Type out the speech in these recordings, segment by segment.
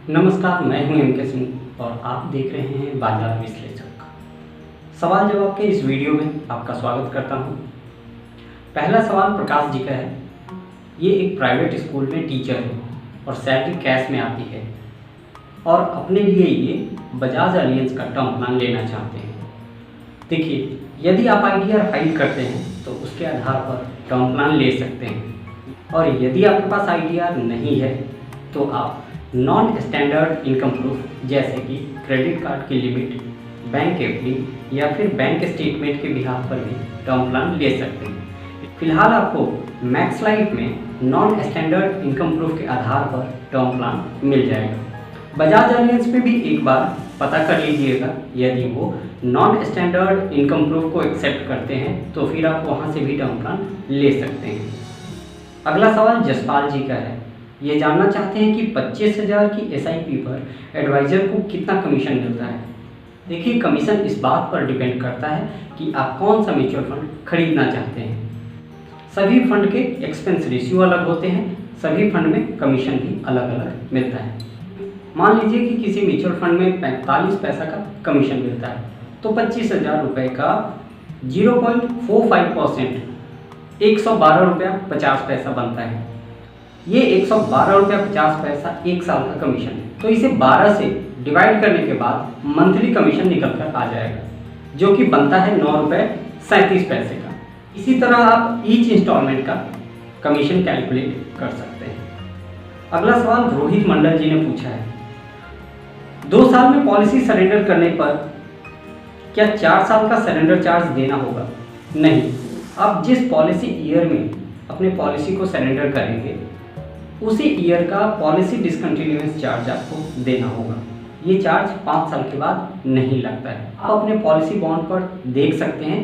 नमस्कार, मैं हूं एम के सिंह और आप देख रहे हैं बाजार विश्लेषक। सवाल जवाब के इस वीडियो में आपका स्वागत करता हूं। पहला सवाल प्रकाश जी का है। ये एक प्राइवेट स्कूल में टीचर है और सैलरी कैश में आती है और अपने लिए ये बजाज अलियंस का टर्म प्लान लेना चाहते हैं। देखिए, यदि आप आईडीआर फाइल करते हैं तो उसके आधार पर टर्म प्लान ले सकते हैं और यदि आपके पास आईडीआर नहीं है तो आप नॉन स्टैंडर्ड इनकम प्रूफ जैसे कि क्रेडिट कार्ड की लिमिट, बैंक एफडी या फिर बैंक स्टेटमेंट के बिहाफ पर भी टर्म प्लान ले सकते हैं। फिलहाल आपको मैक्स लाइफ में नॉन स्टैंडर्ड इनकम प्रूफ के आधार पर टर्म प्लान मिल जाएगा। बजाज अलियंस में भी एक बार पता कर लीजिएगा, यदि वो नॉन स्टैंडर्ड इनकम प्रूफ को एक्सेप्ट करते हैं तो फिर आप वहाँ से भी टर्म प्लान ले सकते हैं। अगला सवाल जसपाल जी का है। ये जानना चाहते हैं कि 25,000 की एसआईपी पर एडवाइज़र को कितना कमीशन मिलता है। देखिए, कमीशन इस बात पर डिपेंड करता है कि आप कौन सा म्यूचुअल फंड खरीदना चाहते हैं। सभी फंड के एक्सपेंस रेशियो अलग होते हैं, सभी फंड में कमीशन भी अलग अलग मिलता है। मान लीजिए कि किसी म्यूचुअल फंड में 45 पैसा का कमीशन मिलता है तो 25,000 रुपये का 0.45% 112 रुपया 50 पैसा बनता है। ये 112 रुपया 50 पैसा एक साल का कमीशन है, तो इसे 12 से डिवाइड करने के बाद मंथली कमीशन निकल कर आ जाएगा, जो कि बनता है 9 रुपये 37 पैसे का। इसी तरह आप ईच इंस्टॉलमेंट का कमीशन कैलकुलेट कर सकते हैं। अगला सवाल रोहित मंडल जी ने पूछा है। 2 साल में पॉलिसी सरेंडर करने पर क्या 4 साल का सरेंडर चार्ज देना होगा? नहीं, आप जिस पॉलिसी ईयर में अपने पॉलिसी को सरेंडर करेंगे उसी ईयर का पॉलिसी डिसकंटिन्यूएंस चार्ज आपको देना होगा। ये चार्ज 5 साल के बाद नहीं लगता है। आप अपने पॉलिसी बॉन्ड पर देख सकते हैं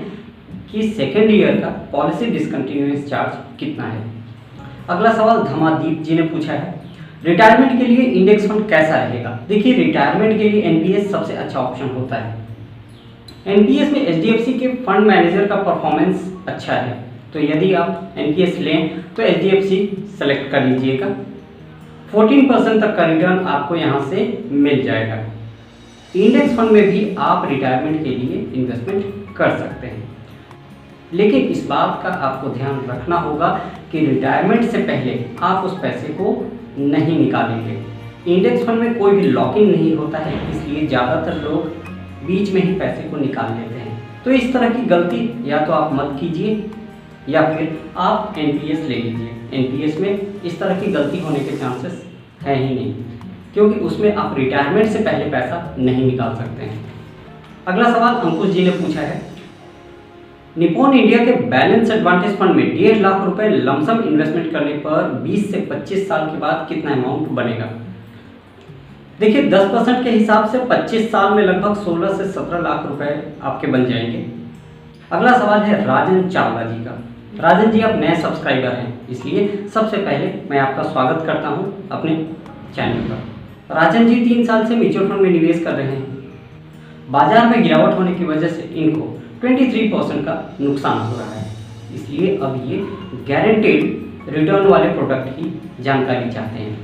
कि सेकेंड ईयर का पॉलिसी डिसकंटिन्यूएंस चार्ज कितना है। अगला सवाल धमादीप जी ने पूछा है। रिटायरमेंट के लिए इंडेक्स फंड कैसा रहेगा? देखिए, रिटायरमेंट के लिए एनपीएस सबसे अच्छा ऑप्शन होता है। एनपीएस में एचडीएफसी के फंड मैनेजर का परफॉर्मेंस अच्छा है, तो यदि आप एनपीएस लें तो एचडीएफसी सेलेक्ट कर लीजिएगा। 14% तक का रिटर्न आपको यहाँ से मिल जाएगा। इंडेक्स फंड में भी आप रिटायरमेंट के लिए इन्वेस्टमेंट कर सकते हैं, लेकिन इस बात का आपको ध्यान रखना होगा कि रिटायरमेंट से पहले आप उस पैसे को नहीं निकालेंगे। इंडेक्स फंड में कोई भी लॉक इन नहीं होता है, इसलिए ज़्यादातर लोग बीच में ही पैसे को निकाल लेते हैं। तो इस तरह की गलती या तो आप मत कीजिए या फिर आप एनपीएस ले लीजिए। एनपीएस में इस तरह की गलती होने के चांसेस है ही नहीं, क्योंकि उसमें आप रिटायरमेंट से पहले पैसा नहीं निकाल सकते हैं। अगला सवाल अंकुश जी ने पूछा है। निप्पॉन इंडिया के बैलेंस एडवांटेज फंड में 1.5 लाख रुपए लमसम इन्वेस्टमेंट करने पर 20 से 25 साल के बाद कितना अमाउंट बनेगा? देखिए, 10% के हिसाब से 25 साल में लगभग 16 से 17 लाख रुपए आपके बन जाएंगे। अगला सवाल है राजन चावला जी का। राजन जी, आप नए सब्सक्राइबर हैं, इसलिए सबसे पहले मैं आपका स्वागत करता हूं अपने चैनल पर। राजन जी 3 साल से म्यूचुअल फंड में निवेश कर रहे हैं। बाजार में गिरावट होने की वजह से इनको 23% का नुकसान हो रहा है, इसलिए अब ये गारंटेड रिटर्न वाले प्रोडक्ट की जानकारी चाहते हैं।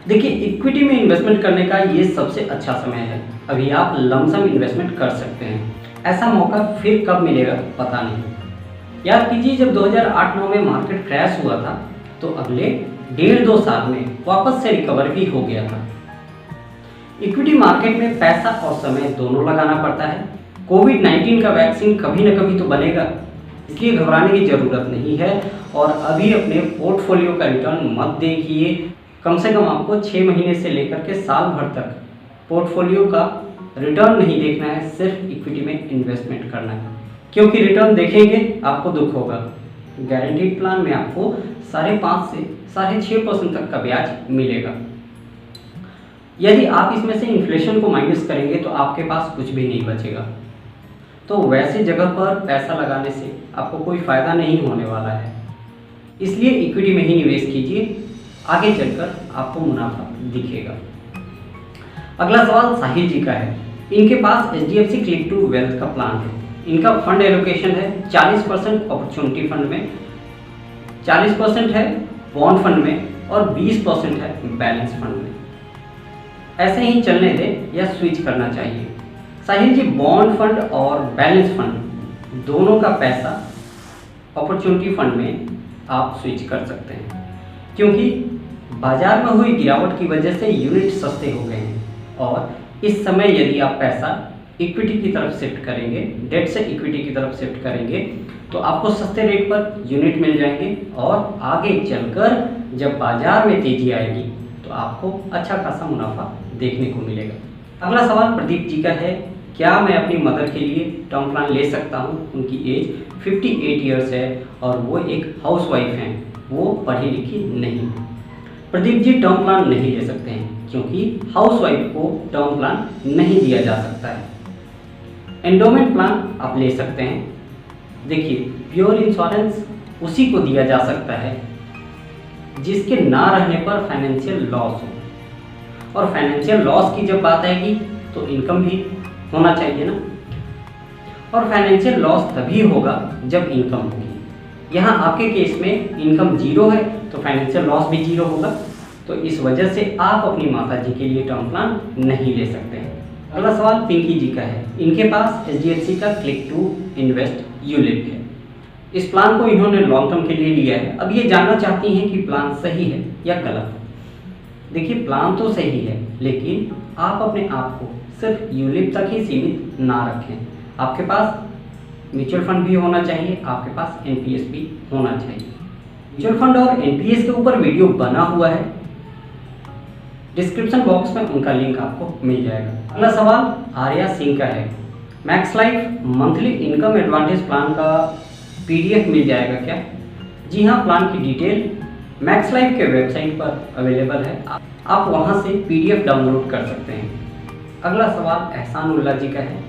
देखिए, इक्विटी में इन्वेस्टमेंट करने का ये सबसे अच्छा समय है। अभी आप लमसम इन्वेस्टमेंट कर सकते हैं। ऐसा मौका फिर कब मिलेगा पता नहीं। याद कीजिए, जब 2008-9 में मार्केट क्रैश हुआ था तो अगले 1.5-2 साल में वापस से रिकवर भी हो गया था। इक्विटी मार्केट में पैसा और समय दोनों लगाना पड़ता है। कोविड-19 का वैक्सीन कभी न कभी तो बनेगा, इसलिए घबराने की ज़रूरत नहीं है। और अभी अपने पोर्टफोलियो का रिटर्न मत देखिए। कम से कम आपको 6 महीने से लेकर के साल भर तक पोर्टफोलियो का रिटर्न नहीं देखना है, सिर्फ इक्विटी में इन्वेस्टमेंट करना है, क्योंकि रिटर्न देखेंगे आपको दुख होगा। गारंटीड प्लान में आपको 5.5 से 6.5% तक का ब्याज मिलेगा। यदि आप इसमें से इन्फ्लेशन को माइनस करेंगे तो आपके पास कुछ भी नहीं बचेगा। तो वैसे जगह पर पैसा लगाने से आपको कोई फ़ायदा नहीं होने वाला है, इसलिए इक्विटी में ही निवेश कीजिए, आगे चलकर आपको मुनाफा दिखेगा। अगला सवाल साहिल जी का है। इनके पास एचडीएफसी क्लिक टू वेल्थ का प्लान है। इनका फंड एलोकेशन है 40% अपॉर्चुनिटी फंड में, 40% है बॉन्ड फंड में और 20% है बैलेंस फंड में। ऐसे ही चलने दें या स्विच करना चाहिए? साहिल जी, बॉन्ड फंड और बैलेंस फंड दोनों का पैसा अपॉर्चुनिटी फंड में आप स्विच कर सकते हैं, क्योंकि बाजार में हुई गिरावट की वजह से यूनिट सस्ते हो गए हैं और इस समय यदि आप पैसा इक्विटी की तरफ शिफ्ट करेंगे, डेट से इक्विटी की तरफ शिफ्ट करेंगे, तो आपको सस्ते रेट पर यूनिट मिल जाएंगे और आगे चलकर जब बाजार में तेजी आएगी तो आपको अच्छा खासा मुनाफा देखने को मिलेगा। अगला सवाल प्रदीप जी का है, क्या मैं अपनी मदर के लिए टर्म प्लान ले सकता हूँ? उनकी एज 58 ईयर्स है और वो एक हाउसवाइफ हैं, वो पढ़ी लिखी नहीं। प्रदीप जी, टर्म प्लान नहीं ले सकते हैं क्योंकि हाउसवाइफ को टर्म प्लान नहीं दिया जा सकता है। एंडोमेंट प्लान आप ले सकते हैं। देखिए, प्योर इंश्योरेंस उसी को दिया जा सकता है जिसके ना रहने पर फाइनेंशियल लॉस हो, और फाइनेंशियल लॉस की जब बात आएगी तो इनकम भी होना चाहिए ना, और फाइनेंशियल लॉस तभी होगा जब इनकम होगी। यहाँ आपके केस में इनकम जीरो है तो फाइनेंशियल लॉस भी जीरो होगा, तो इस वजह से आप अपनी माता जी के लिए टर्म प्लान नहीं ले सकते हैं। अगला सवाल पिंकी जी का है, इनके पास HDFC का क्लिक टू इन्वेस्ट यूलिप है। इस प्लान को इन्होंने लॉन्ग टर्म के लिए लिया है। अब ये जानना चाहती हैं कि प्लान सही है या गलत। देखिए, प्लान तो सही है, लेकिन आप अपने आप को सिर्फ यूलिप तक ही सीमित ना रखें। आपके पास म्यूचुअल फंड भी होना चाहिए, आपके पास NPS भी होना चाहिए। म्यूचुअल फंड और NPS के ऊपर वीडियो बना हुआ है, डिस्क्रिप्शन बॉक्स में उनका लिंक आपको मिल जाएगा। अगला सवाल आर्या सिंह का है, max life monthly income advantage plan का PDF मिल जाएगा क्या? जी हाँ, प्लान की डिटेल मैक्स लाइफ के वेबसाइट पर अवेलेबल है, आप वहाँ से PDF डाउनलोड कर सकते हैं। अगला सवाल एहसान उल्लाह जी का है,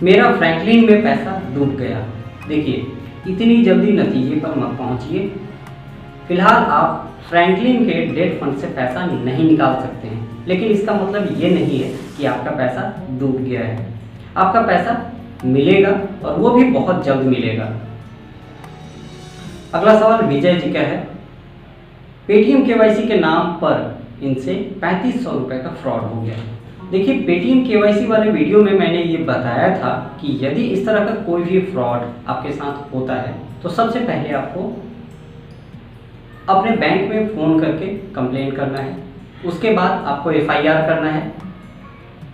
मेरा फ्रैंकलिन में पैसा डूब गया। देखिए, इतनी जल्दी नतीजे पर मत पहुँचिए। फिलहाल आप फ्रैंकलिन के डेट फंड से पैसा नहीं निकाल सकते हैं, लेकिन इसका मतलब ये नहीं है कि आपका पैसा डूब गया है। आपका पैसा मिलेगा और वो भी बहुत जल्द मिलेगा। अगला सवाल विजय जी का है, पेटीएम KYC के नाम पर इनसे 3500 रुपये का फ्रॉड हो गया। देखिए, पेटीएम KYC वाले वीडियो में मैंने ये बताया था कि यदि इस तरह का कोई भी फ्रॉड आपके साथ होता है तो सबसे पहले आपको अपने बैंक में फ़ोन करके कंप्लेन करना है, उसके बाद आपको FIR करना है,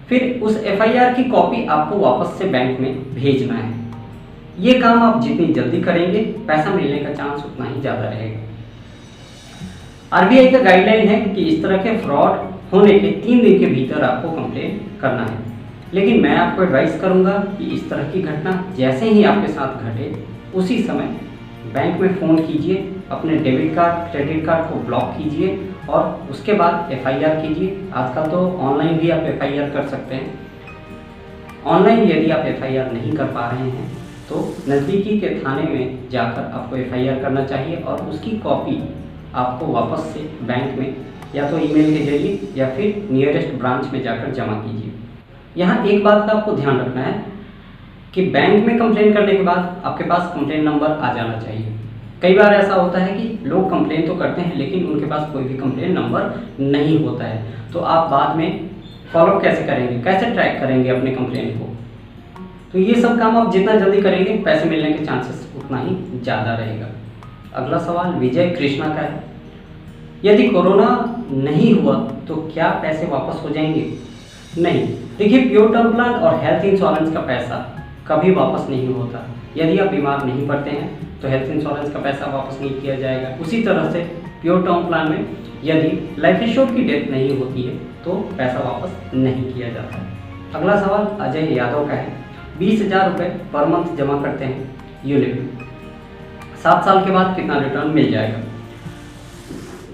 फिर उस FIR की कॉपी आपको वापस से बैंक में भेजना है। ये काम आप जितनी जल्दी करेंगे पैसा मिलने का चांस उतना ही ज़्यादा रहेगा। RBI का गाइडलाइन है कि इस तरह के फ्रॉड होने के 3 दिन के भीतर आपको कंप्लेन करना है, लेकिन मैं आपको एडवाइस करूंगा कि इस तरह की घटना जैसे ही आपके साथ घटे उसी समय बैंक में फ़ोन कीजिए, अपने डेबिट कार्ड क्रेडिट कार्ड को ब्लॉक कीजिए और उसके बाद FIR कीजिए। आजकल तो ऑनलाइन भी आप FIR कर सकते हैं। ऑनलाइन यदि आप FIR नहीं कर पा रहे हैं तो नज़दीकी के थाने में जाकर आपको FIR करना चाहिए और उसकी कॉपी आपको वापस से बैंक में या तो ईमेल के जरिए या फिर नियरेस्ट ब्रांच में जाकर जमा कीजिए। यहाँ एक बात का आपको ध्यान रखना है कि बैंक में कंप्लेन करने के बाद आपके पास कंप्लेन नंबर आ जाना चाहिए। कई बार ऐसा होता है कि लोग कंप्लेन तो करते हैं लेकिन उनके पास कोई भी कंप्लेन नंबर नहीं होता है, तो आप बाद में फॉलोअप कैसे करेंगे, कैसे ट्रैक करेंगे अपने कंप्लेन को? तो ये सब काम आप जितना जल्दी करेंगे पैसे मिलने के चांसेस उतना ही ज़्यादा रहेगा। अगला सवाल विजय कृष्णा का है, यदि कोरोना नहीं हुआ तो क्या पैसे वापस हो जाएंगे? नहीं, देखिए, प्योर टर्म प्लान और हेल्थ इंश्योरेंस का पैसा कभी वापस नहीं होता। यदि आप बीमार नहीं पड़ते हैं तो हेल्थ इंश्योरेंस का पैसा वापस नहीं किया जाएगा। उसी तरह से प्योर टर्म प्लान में यदि लाइफ इंश्योर की डेथ नहीं होती है तो पैसा वापस नहीं किया जाता है। अगला सवाल अजय यादव का है, 20,000 रुपये पर मंथ जमा करते हैं यूलिप, 7 साल के बाद कितना रिटर्न मिल जाएगा?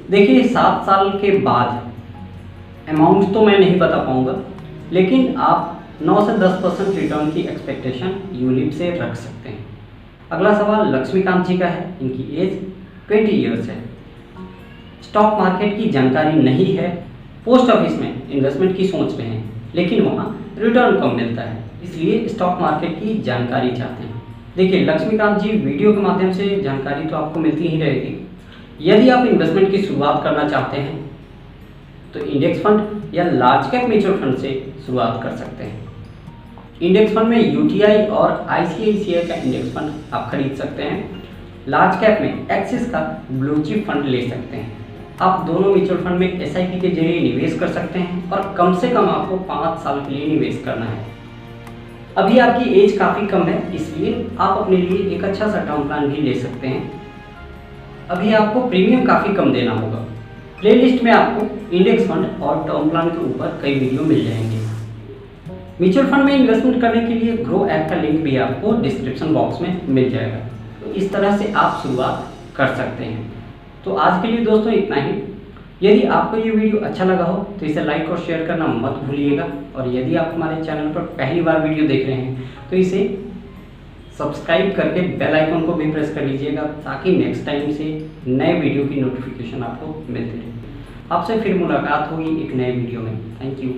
देखिए, 7 साल के बाद अमाउंट तो मैं नहीं बता पाऊँगा, लेकिन आप 9 से 10% रिटर्न की एक्सपेक्टेशन यूलिप से रख सकते हैं। अगला सवाल लक्ष्मीकांत जी का है, इनकी एज 20 ईयर्स है, स्टॉक मार्केट की जानकारी नहीं है, पोस्ट ऑफिस में इन्वेस्टमेंट की सोच में है लेकिन वहाँ रिटर्न कम मिलता है, इसलिए स्टॉक मार्केट की जानकारी चाहते हैं। देखिए लक्ष्मीकांत जी, वीडियो के माध्यम से जानकारी तो आपको मिलती ही रहेगी। यदि आप इन्वेस्टमेंट की शुरुआत करना चाहते हैं तो इंडेक्स फंड या लार्ज कैप म्यूचुअल फंड से शुरुआत कर सकते हैं। इंडेक्स फंड में यूटीआई और आईसीआईसीआई का इंडेक्स फंड आप खरीद सकते हैं। लार्ज कैप में एक्सिस का ब्लू चिप फंड ले सकते हैं। आप दोनों म्यूचुअल फंड में एसआईपी के जरिए निवेश कर सकते हैं और कम से कम आपको 5 साल के लिए निवेश करना है। अभी आपकी एज काफ़ी कम है, इसलिए आप अपने लिए एक अच्छा सा टर्म प्लान भी ले सकते हैं। अभी आपको प्रीमियम काफ़ी कम देना होगा। प्लेलिस्ट में आपको इंडेक्स फंड और टर्म प्लान के ऊपर कई वीडियो मिल जाएंगे। म्यूचुअल फंड में इन्वेस्टमेंट करने के लिए ग्रो ऐप का लिंक भी आपको डिस्क्रिप्शन बॉक्स में मिल जाएगा। तो इस तरह से आप शुरुआत कर सकते हैं। तो आज के लिए दोस्तों इतना ही। यदि आपको ये वीडियो अच्छा लगा हो तो इसे लाइक और शेयर करना मत भूलिएगा, और यदि आप हमारे चैनल पर पहली बार वीडियो देख रहे हैं तो इसे सब्सक्राइब करके बेल आइकन को भी प्रेस कर लीजिएगा, ताकि नेक्स्ट टाइम से नए वीडियो की नोटिफिकेशन आपको मिलती रहे। आपसे फिर मुलाकात होगी एक नए वीडियो में। Thank you.